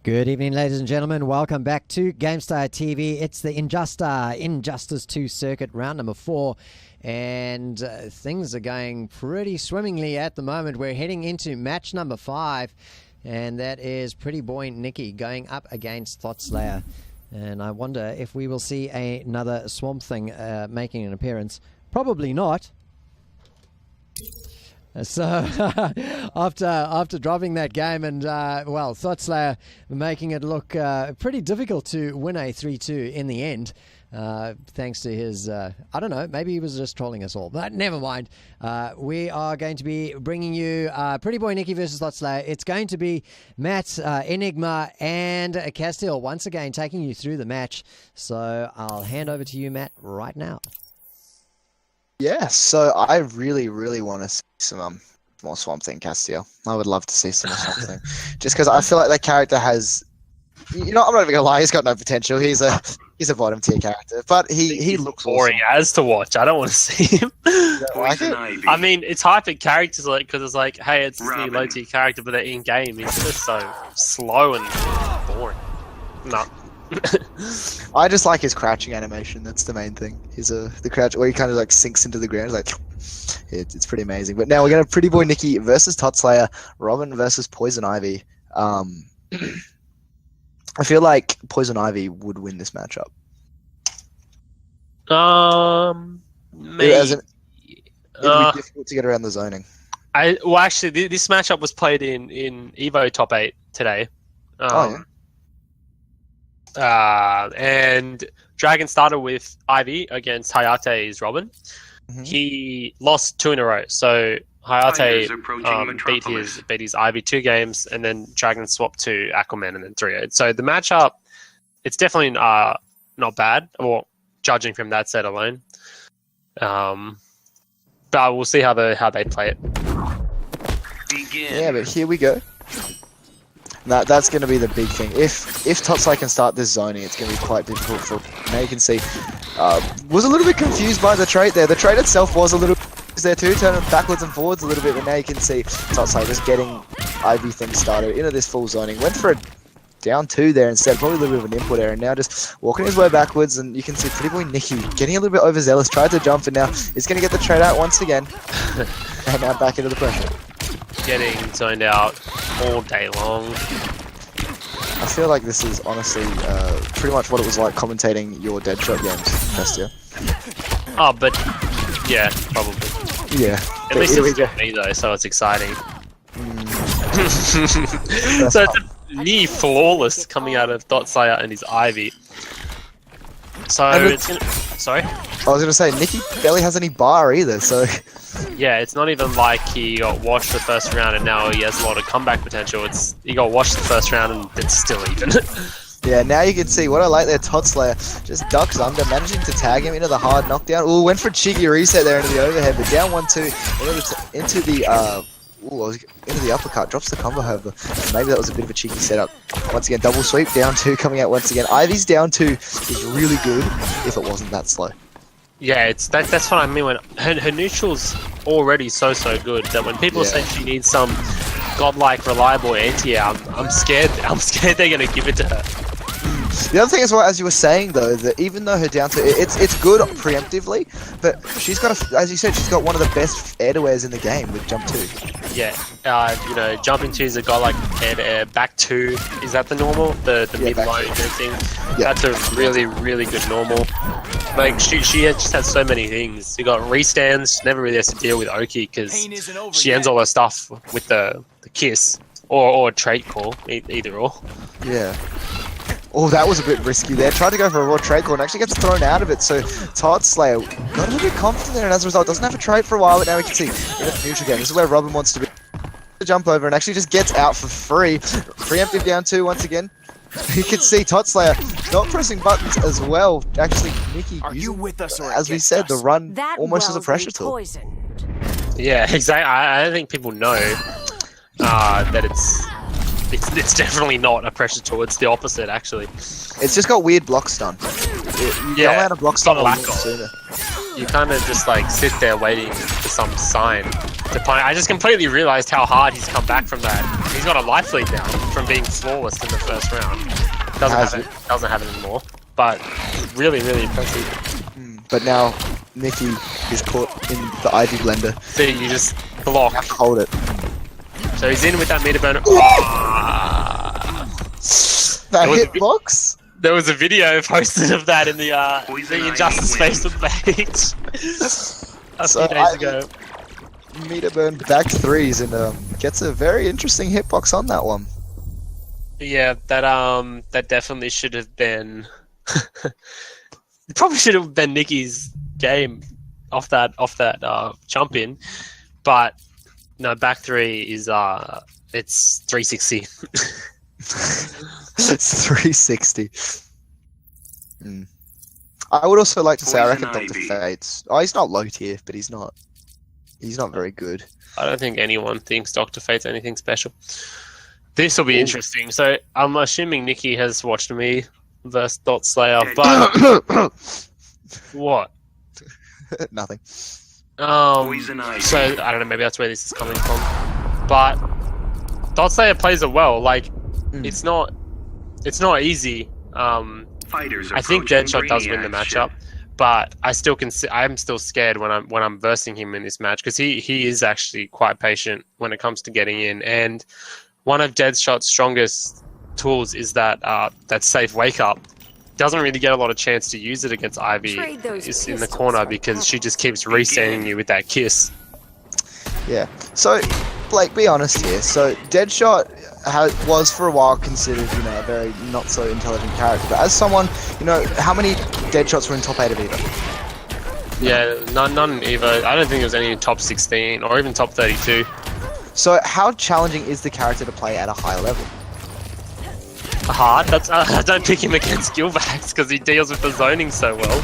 Good evening, ladies and gentlemen. Welcome back to GameStar TV. It's the Injustice 2 circuit, round number 4. And things are going pretty swimmingly at the moment. We're heading into match number 5. And that is Prettyboynicky going up against Thotslayer. And I wonder if we will see another Swamp Thing making an appearance. Probably not. So after dropping that game and well, Thotslayer making it look pretty difficult to win a 3-2 in the end, thanks to his I don't know, maybe he was just trolling us all, but never mind. We are going to be bringing you Prettyboynicky versus Thotslayer. It's going to be Matt, Enigma and Castile once again taking you through the match. So I'll hand over to you, Matt, right now. Yeah, so I really want to see some more Swamp Thing Castile. I would love to see some more Swamp Thing. Just because I feel like that character has... You know, I'm not even going to lie, he's got no potential. He's a bottom tier character. But he looks boring awesome. as to watch. I don't want to see him. Like it? I mean, it's hyping characters like because it's like, hey, it's this new low tier character, but they're in game. He's just so slow and boring. No. I just like his crouching animation. That's the main thing. The crouch where he kind of like sinks into the ground. Like it's pretty amazing. But now we're gonna have Prettyboynicky versus Thotslayer, Robin versus Poison Ivy. I feel like Poison Ivy would win this matchup. Maybe. It'd be difficult to get around the zoning. Well, actually, this matchup was played in Evo Top 8 today. Oh yeah. And Dragon started with Ivy against Hayate's Robin. Mm-hmm. He lost 2 in a row. So Hayate beat his Ivy 2 games, and then Dragon swapped to Aquaman and then 3-0. So the matchup, it's definitely not bad, or judging from that set alone. But we'll see how they play it. Yeah, but here we go. That's going to be the big thing. If Thotslayer can start this zoning, it's going to be quite difficult for... Now you can see, was a little bit confused by the trait there. The trait itself was a little there too, turning backwards and forwards a little bit, but now you can see Thotslayer just getting Ivy things started into this full zoning. Went for a down 2 there instead, probably a little bit of an input error, and now just walking his way backwards, and you can see Prettyboynicky getting a little bit overzealous, tried to jump, and now he's going to get the trait out once again. And now back into the pressure. Getting zoned out all day long. I feel like this is honestly pretty much what it was like commentating your Deadshot games, Festia. Oh, but yeah, probably. Yeah. At least it's not me though, so it's exciting. So it's near flawless coming out of Thotslayer and his Ivy. So it's gonna... Sorry? I was gonna say, Nicky barely has any bar either, so... Yeah, it's not even like he got washed the first round and now he has a lot of comeback potential. He got washed the first round and it's still even. Yeah, now you can see what I like there. Thotslayer just ducks under, managing to tag him into the hard knockdown. Ooh, went for a cheeky reset there into the overhead, but down 1-2 into the uppercut. Drops the combo over. Maybe that was a bit of a cheeky setup. Once again, double sweep, down 2 coming out once again. Ivy's down 2 is really good if it wasn't that slow. Yeah, that's what I mean. When her neutral's already so good that when people say she needs some godlike reliable anti-air, I'm scared. I'm scared they're gonna give it to her. The other thing as well, as you were saying though, that even though her down to it's good preemptively, but she's got as you said, she's got one of the best air-to-airs in the game with jump 2. Yeah, you know, jumping 2 is a godlike air-to-air. Back 2, is that the normal? The mid-low thing. Yeah. That's a really good normal. Like she just has so many things. You got restands. She never really has to deal with Oki because she ends all her stuff with the kiss or trait call, either or. Yeah. Oh, that was a bit risky there. Tried to go for a raw trait call and actually gets thrown out of it. So Thotslayer got a little bit confident there, and as a result doesn't have a trait for a while. But now we can see in a neutral game, this is where Robin wants to be. Jump over and actually just gets out for free. Preemptive down 2 once again. You can see Thotslayer not pressing buttons as well. Actually, Nicky, are you with us or as we said, the run almost as a pressure tool. Yeah, exactly. I don't think people know that it's definitely not a pressure tool. It's the opposite, actually. It's just got weird block stun. You come out of block stun a lot sooner. You kind of just like sit there waiting for some sign. I just completely realized how hard he's come back from that. He's got a life lead now from being flawless in the first round. Doesn't have it anymore. But really, really impressive. But now Nicky is caught in the Ivy blender. See, you just block. You have to hold it. So he's in with that meter burner. That hitbox? There was a video posted of that in the Injustice Facebook page a few days ago. Meter burn back threes and gets a very interesting hitbox on that one. Yeah, that definitely should have been. It probably should have been Nicky's game off that jump in, but no, back three is it's 360. It's 360. I would also like to say I reckon Dr. Fates. Oh, he's not low tier, but he's not very good. I don't think anyone thinks Dr. Fate's anything special. This will be interesting. So I'm assuming Nicky has watched me versus Thotslayer, but what? Nothing. So I don't know. Maybe that's where this is coming from. But Thotslayer plays it well. Like it's not easy. I think Deadshot does win the matchup, but I'm still scared when I'm versing him in this match because he is actually quite patient when it comes to getting in. And one of Deadshot's strongest tools is that safe wake up. Doesn't really get a lot of chance to use it against Ivy in the corner because she just keeps resending you with that kiss. Yeah. So, Blake, be honest here. So, Deadshot was for a while considered, a very not so intelligent character. But as someone, how many Deadshots were in top 8 of EVO? Yeah, none in EVO. I don't think there was any in top 16 or even top 32. So, how challenging is the character to play at a high level? Hard. I don't pick him against Skillbacks because he deals with the zoning so well.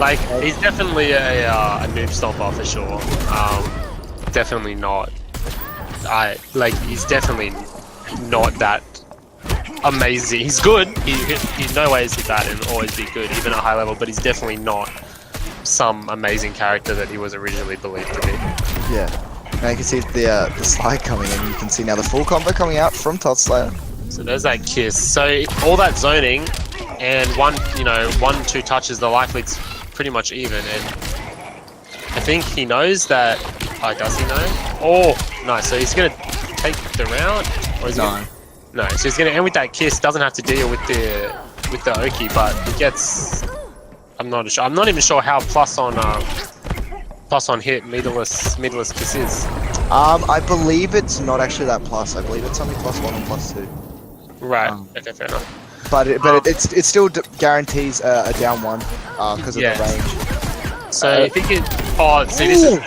Like, he's definitely a noob stomper for sure. Definitely not. He's definitely not that amazing. He's good. He's no ways to that and always be good, even at high level. But he's definitely not some amazing character that he was originally believed to be. Yeah. Now you can see the slide coming in. You can see now the full combo coming out from Thotslayer. So there's that kiss. So all that zoning and one, 2 touches, the life lead's pretty much even. And I think he knows that. Oh, does he know? Oh, nice. So he's gonna take the round, or is he? No. So he's gonna end with that kiss. Doesn't have to deal with the Oki, but he gets. I'm not sure. I'm not even sure how plus on hit meterless kiss is. I believe it's not actually that plus. I believe it's only +1 and +2. Right. Okay, fair enough. But it still guarantees a down one because of the range. So I think it. Oh, see, this is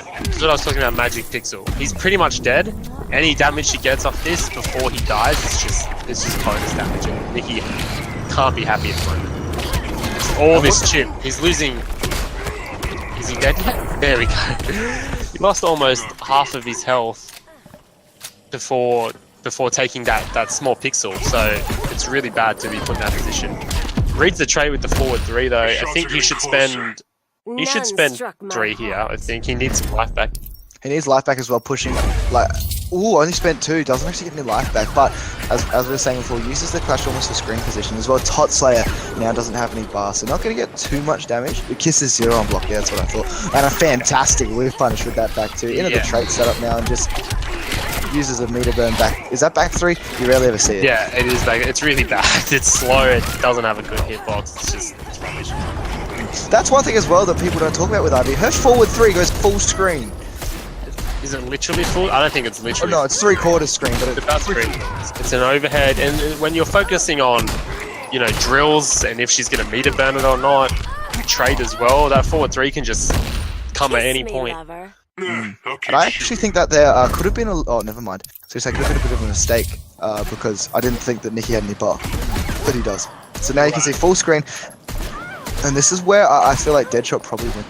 what I was talking about. Magic Pixel. He's pretty much dead. Any damage he gets off this before he dies, it's just bonus damage. And Nicky can't be happy at the moment. All this chip. He's losing. Is he dead yet? There we go. He lost almost half of his health before taking that small pixel, so it's really bad to be put in that position. Reads the trade with the forward 3 though. I think he should spend 3 here. I think he needs some life back. He needs life back as well, pushing only spent 2, doesn't actually get any life back, but as we were saying before, uses the clash almost to screen position as well. Thotslayer now doesn't have any bars, so not going to get too much damage. The kiss is 0 on block, yeah, that's what I thought. And a fantastic whiff punish with that back 2. Into the trait setup now and just uses a meter burn back. Is that back 3? You rarely ever see it. Yeah, it is back. It's really bad. It's slow. It doesn't have a good hitbox. It's rubbish. That's one thing as well that people don't talk about with Ivy. Her forward 3 goes full screen. Is it literally full? I don't think it's literally. Oh, no, it's 3/4 screen, but it's about screen. It's an overhead, and when you're focusing on, drills and if she's gonna meter burn it or not, trade as well. That forward 3 can just come at any point. And I actually think that there could have been never mind. So it could have been a bit of a mistake because I didn't think that Nicky had any bar, but he does. So now you can see full screen, and this is where I feel like Deadshot probably went.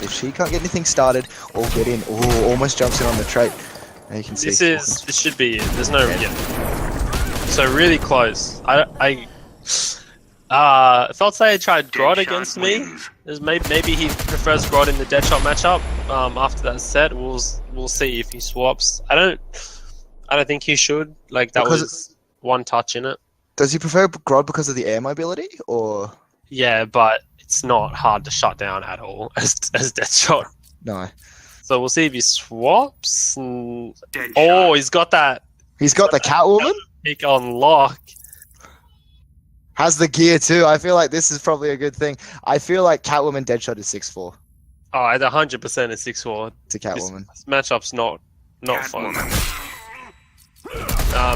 If she can't get anything started or get in, almost jumps in on the trait. Now you can see. This should be it. There's no So really close. Thotslayer tried Grod against me. Maybe he prefers Grod in the Deadshot matchup. after that set. We'll see if he swaps. I don't think he should. Like that was one touch in it. Does he prefer Grod because of the air mobility, or? Yeah, but it's not hard to shut down at all as Deadshot. No. So we'll see if he swaps. Oh, he's got that. He's got the Catwoman. Pick on lock. Has the gear too. I feel like this is probably a good thing. I feel like Catwoman Deadshot is 6'4". Oh, at 100% is 6'4". To Catwoman. This matchup's not fun.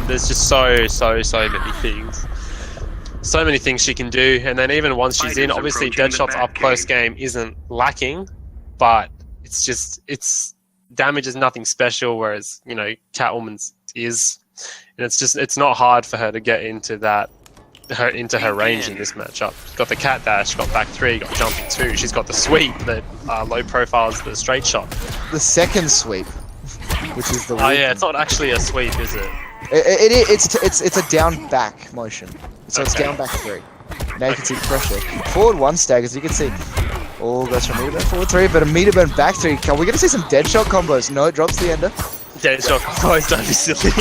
There's just so many things. So many things she can do, and then even once she's in, obviously Deadshot's up close game isn't lacking, but it's damage is nothing special, whereas, you know, Catwoman's is. And it's not hard for her to get into her range in this matchup. She's got the cat dash, got back 3, got jumping 2. She's got the sweep that low profiles the straight shot. The second sweep, which is the. Oh yeah, it's not actually a sweep, is it? It's a down back motion. So it's down back 3. Now you can see pressure. Forward 1 stag, as you can see. Oh, goes from meter burn forward 3, but a meter burn back 3. Are we gonna see some Deadshot combos? No, it drops the ender. Deadshot combos, don't be silly.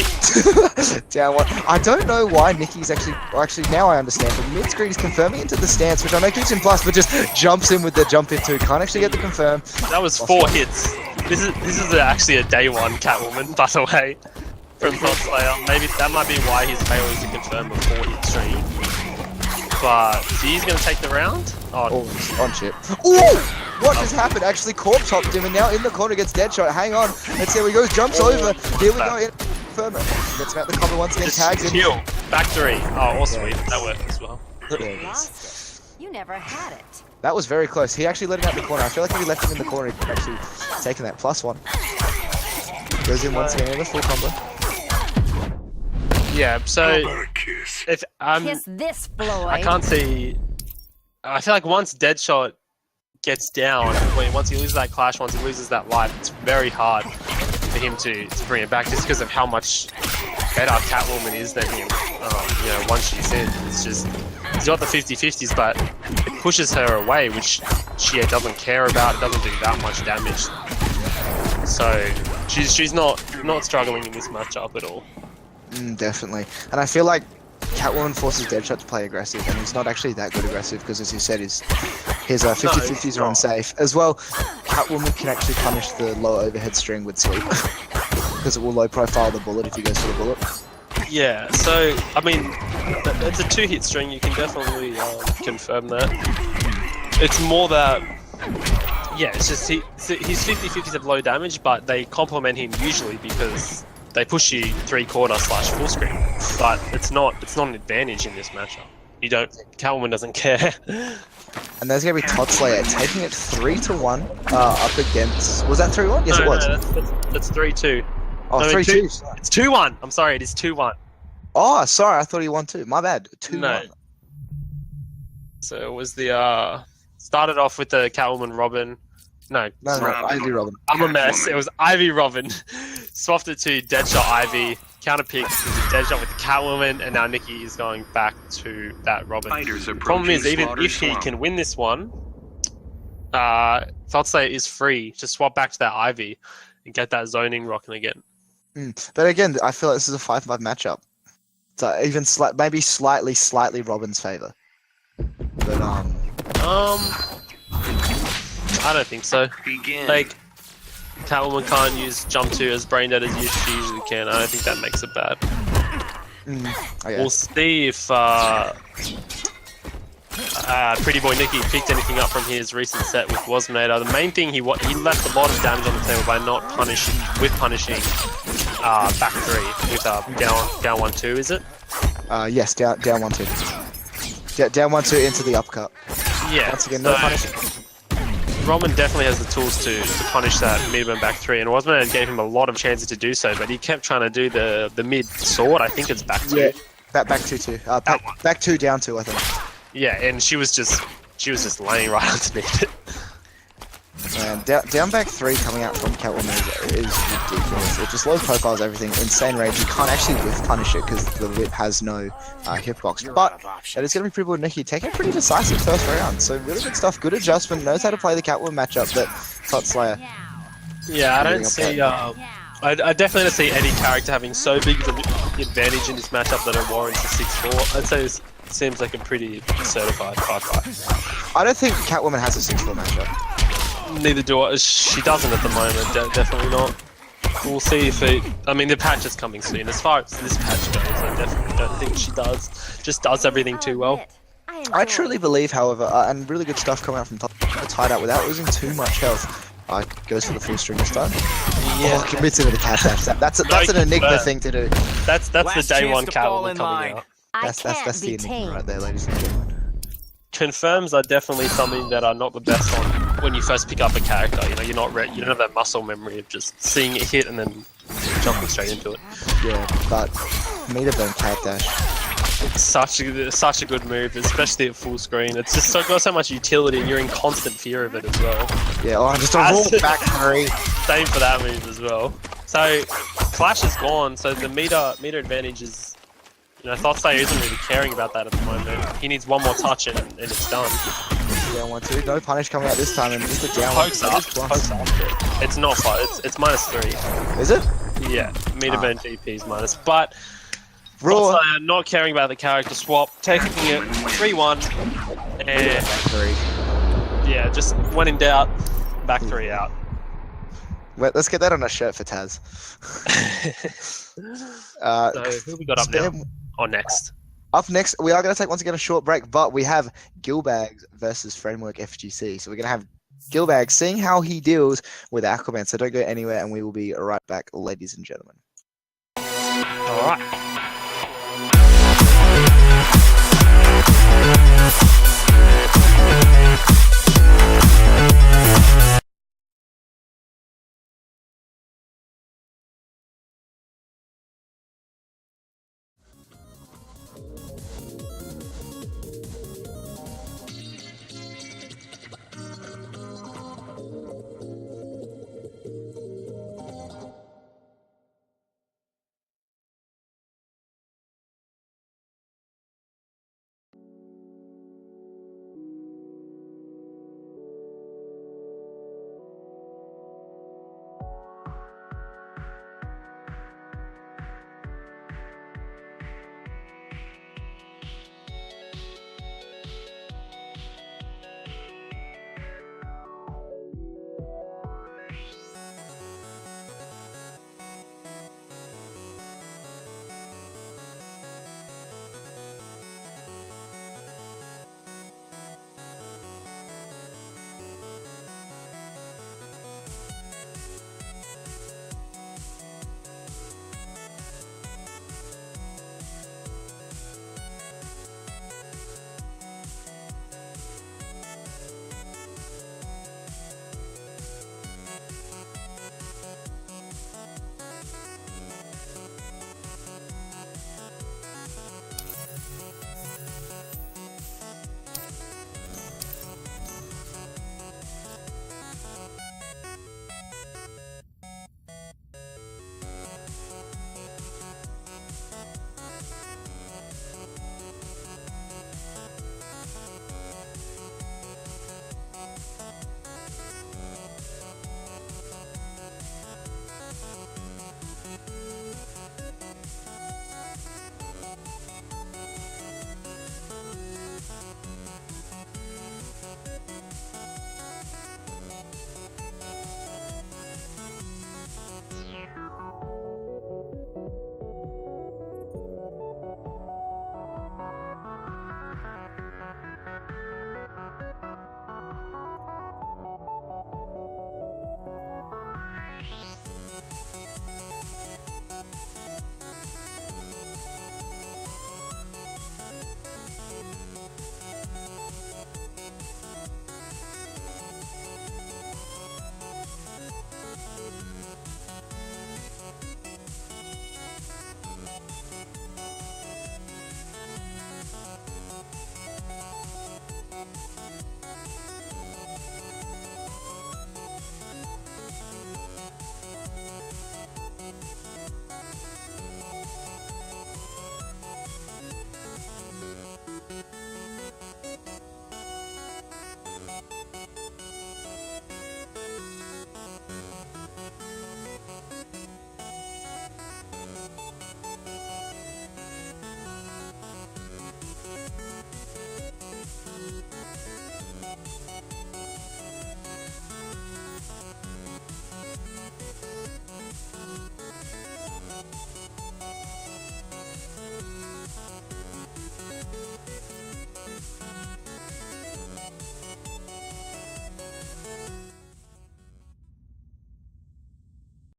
Down 1. I don't know why Nicky's actually now I understand, but mid screen is confirming into the stance, which I know keeps him plus, but just jumps in with the jump into. Can't actually get the confirm. That was 4 hits. This is actually a day 1 Catwoman, by the way, from Thotslayer. Maybe that might be why he's failing to confirm a 4-hit stream. But he's going to take the round? Oh, on chip. Ooh! What just happened? Actually, Corpse hopped him, and now in the corner gets Deadshot. Hang on. Let's see how he goes. Jumps over. Here we go. Confirm it. Gets him out the combo once again. Tags him. Heal. Back 3. Oh, or sweep. That worked as well. You never had it. That was very close. He actually let him out the corner. I feel like if he left him in the corner, he could actually taken that +1. Goes in once again in the full combo. Yeah, so if Kiss this, Floyd. I can't see. I feel like once Deadshot gets down, once he loses that clash, once he loses that life, it's very hard for him to bring it back, just because of how much better Catwoman is than him. You know, once she's in, it's just he's got the 50-50s, but it pushes her away, which she doesn't care about. It doesn't do that much damage, so she's not struggling in this matchup at all. Definitely. And I feel like Catwoman forces Deadshot to play aggressive, and he's not actually that good aggressive because, as you said, his 50-50s are unsafe. As well, Catwoman can actually punish the low overhead string with sweep because it will low profile the bullet if he goes for the bullet. Yeah, so, I mean, it's a 2-hit string, you can definitely confirm that. It's more that, yeah, it's just his 50-50s have low damage, but they complement him usually because they push you 3/4/full screen, but it's not an advantage in this matchup. Catwoman doesn't care. And there's gonna be Thotslayer taking it 3-1 up against. Was that 3-1? Yes, it was. No, that's 3-2. Oh, 3-2. It's 2-1. I'm sorry, it is 2-1. Oh, sorry, I thought he won 2. My bad. 2-1. No. So it was the started off with the Catwoman Robin. No, Ivy Robin. I'm a mess. It was Ivy Robin. Swapped it to Deadshot Ivy. Counterpicked Deadshot with the Catwoman, and now Nicky is going back to that Robin. The problem is, even if he can win this one, Thotslayer is free to swap back to that Ivy and get that zoning rocking again. But again, I feel like this is a 5-5 matchup. So even maybe slightly Robin's favor. But I don't think so. Like, Catwoman can't use jump 2 as brain dead as she usually can. I don't think that makes it bad. We'll see if Prettyboynicky picked anything up from his recent set with Wasminator. The main thing, he left a lot of damage on the table by not punishing back 3 with down 1-2, is it? Yes, down 1-2. Down 1-2 into the upcut. Yeah. Once again, no punishing. Roman definitely has the tools to punish that mid and back 3, and Wasminator gave him a lot of chances to do so, but he kept trying to do the mid sword. I think it's back 2. Yeah, back 2 too. Back 2 down 2, I think. Yeah, and she was just laying right underneath it. And down back 3 coming out from Catwoman is ridiculous. It just low profiles everything. Insane range. You can't actually whiff punish it because the whip has no hitbox. But it is going to be Prettyboynicky taking a pretty decisive first round. So really good stuff. Good adjustment. Knows how to play the Catwoman matchup that Thotslayer Yeah, I don't see. I definitely don't see any character having so big of an advantage in this matchup that it warrants a 6-4. I'd say it seems like a pretty certified 5-5. I don't think Catwoman has a 6-4 matchup. Neither do I. She doesn't at the moment. Definitely not. We'll see if it. I mean, the patch is coming soon. As far as this patch goes, I definitely don't think she does. Just does everything too well. I truly believe, however, and really good stuff coming out from tied out without losing too much health. Goes for the full string this time. Yeah, commits into the cat dash. That's an Enigma thing to do. That's the day one Catwoman coming out. That's the Enigma right there, ladies and gentlemen. Confirms are definitely something that are not the best on when you first pick up a character. You know, you're not you don't have that muscle memory of just seeing it hit and then jumping straight into it. Yeah, but meter burn cat dash. It's such a good move, especially at full screen. It's just got so much utility, and you're in constant fear of it as well. Yeah, just a raw back three. Same for that move as well. So Clash is gone, so the meter advantage is. You know, Thotslayer isn't really caring about that at the moment. He needs one more touch and it's done. Down 1-2. No punish coming out this time, and just a down pokes up. It's not far. It's -3. Is it? Yeah, meter burn GP is minus, but. Raw. Thotslayer not caring about the character swap, taking it 3-1, and yeah, just when in doubt, back 3 out. Wait, let's get that on a shirt for Taz. So who we got up now? Or next? Up next, we are going to take once again a short break, but we have Gilbags versus Framework FGC. So we're going to have Gilbags seeing how he deals with Aquaman. So don't go anywhere, and we will be right back, ladies and gentlemen. All right.